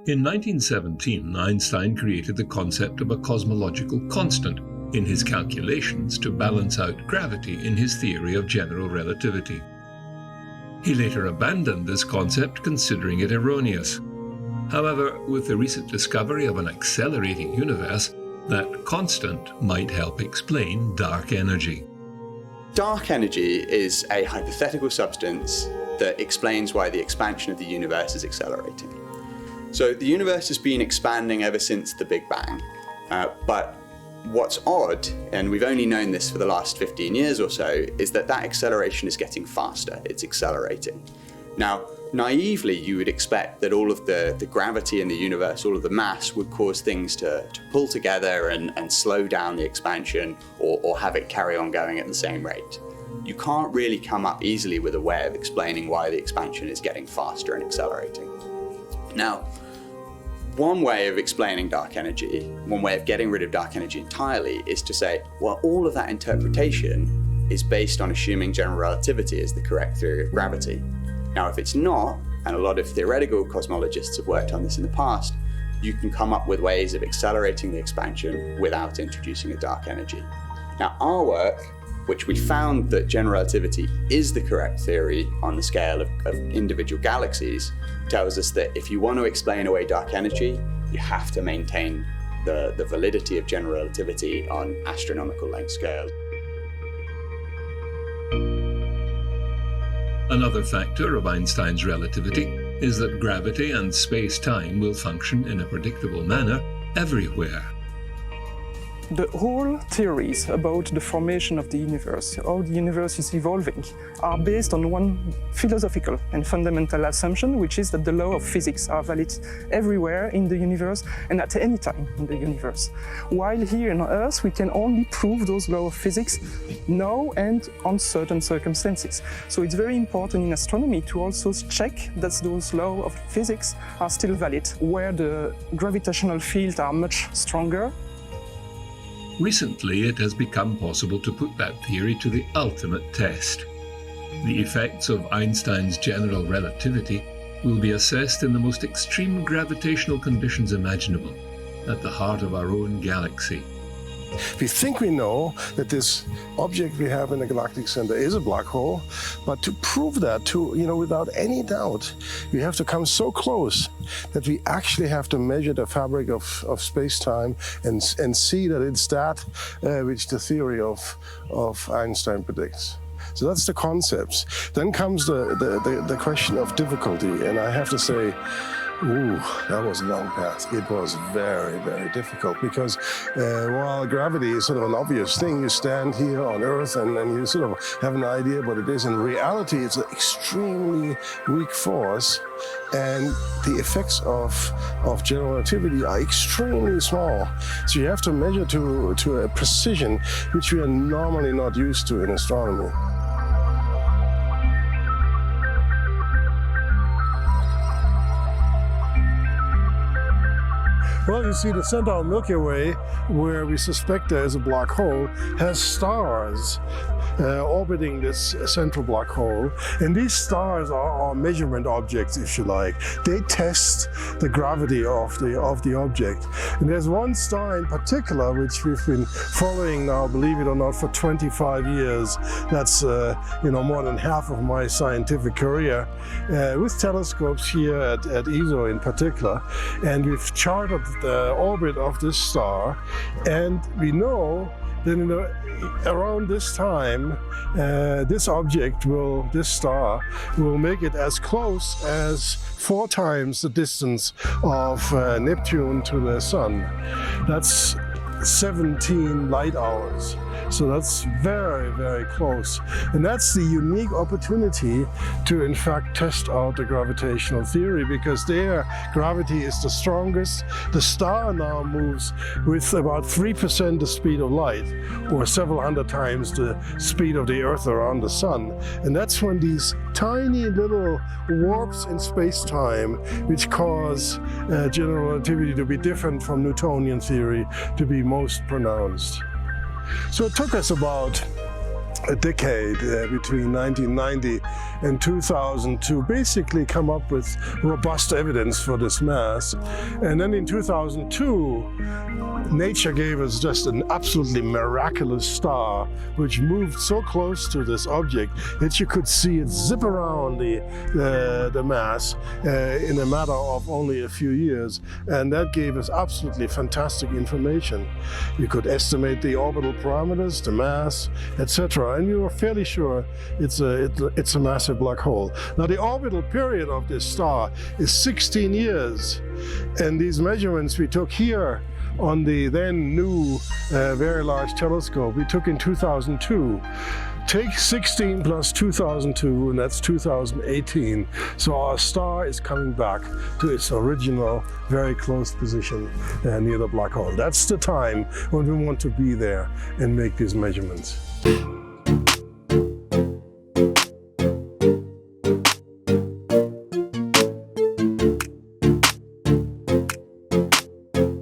In 1917, Einstein created the concept of a cosmological constant in his calculations to balance out gravity in his theory of general relativity. He later abandoned this concept, considering it erroneous. However, with the recent discovery of an accelerating universe, that constant might help explain dark energy. Dark energy is a hypothetical substance that explains why the expansion of the universe is accelerating. So the universe has been expanding ever since the Big Bang, but what's odd, and we've only known this for the last 15 years or so, is that acceleration is getting faster. It's accelerating. Now, naively, you would expect that all of the gravity in the universe, all of the mass, would cause things to pull together and slow down the expansion or have it carry on going at the same rate. You can't really come up easily with a way of explaining why the expansion is getting faster and accelerating. Now, one way of explaining dark energy, one way of getting rid of dark energy entirely, is to say, well, all of that interpretation is based on assuming general relativity is the correct theory of gravity. Now, if it's not, and a lot of theoretical cosmologists have worked on this in the past, you can come up with ways of accelerating the expansion without introducing a dark energy. Now, our work, which we found that general relativity is the correct theory on the scale of individual galaxies, tells us that if you want to explain away dark energy, you have to maintain the validity of general relativity on astronomical length scales. Another factor of Einstein's relativity is that gravity and space-time will function in a predictable manner everywhere. The whole theories about the formation of the universe, how the universe is evolving, are based on one philosophical and fundamental assumption, which is that the laws of physics are valid everywhere in the universe and at any time in the universe. While here on Earth, we can only prove those laws of physics now and on certain circumstances. So it's very important in astronomy to also check that those laws of physics are still valid, where the gravitational fields are much stronger. Recently, it has become possible to put that theory to the ultimate test. The effects of Einstein's general relativity will be assessed in the most extreme gravitational conditions imaginable, at the heart of our own galaxy. We think we know that this object we have in the galactic center is a black hole, but to prove that, without any doubt, we have to come so close that we actually have to measure the fabric of space-time and see that it's that which the theory of Einstein predicts. So that's the concepts. Then comes the question of difficulty, and I have to say, ooh, that was a long path. It was very, very difficult because while gravity is sort of an obvious thing, you stand here on Earth and you sort of have an idea what it is. In reality, it's an extremely weak force, and the effects of general relativity are extremely small. So you have to measure to a precision which we are normally not used to in astronomy. Well, you see, the center of Milky Way, where we suspect there is a black hole, has stars orbiting this central black hole. And these stars are our measurement objects, if you like. They test the gravity of the object. And there's one star in particular, which we've been following now, believe it or not, for 25 years. That's more than half of my scientific career, with telescopes here at ESO in particular. And we've charted the orbit of this star, and we know that around this time, this star will make it as close as 4 times the distance of Neptune to the Sun. That's 17 light hours. So that's very, very close. And that's the unique opportunity to, in fact, test out the gravitational theory, because there gravity is the strongest. The star now moves with about 3% the speed of light, or several hundred times the speed of the Earth around the Sun. And that's when these tiny little warps in space-time, which cause general relativity to be different from Newtonian theory, to be most pronounced. So it took us about a decade between 1990 and 2000 to basically come up with robust evidence for this mass. And then in 2002, nature gave us just an absolutely miraculous star which moved so close to this object that you could see it zip around the mass in a matter of only a few years. And that gave us absolutely fantastic information. You could estimate the orbital parameters, the mass, etc. And we were fairly sure it's a massive black hole. Now the orbital period of this star is 16 years. And these measurements we took here on the then new Very Large Telescope we took in 2002. Take 16 plus 2002, and that's 2018. So our star is coming back to its original, very close position near the black hole. That's the time when we want to be there and make these measurements.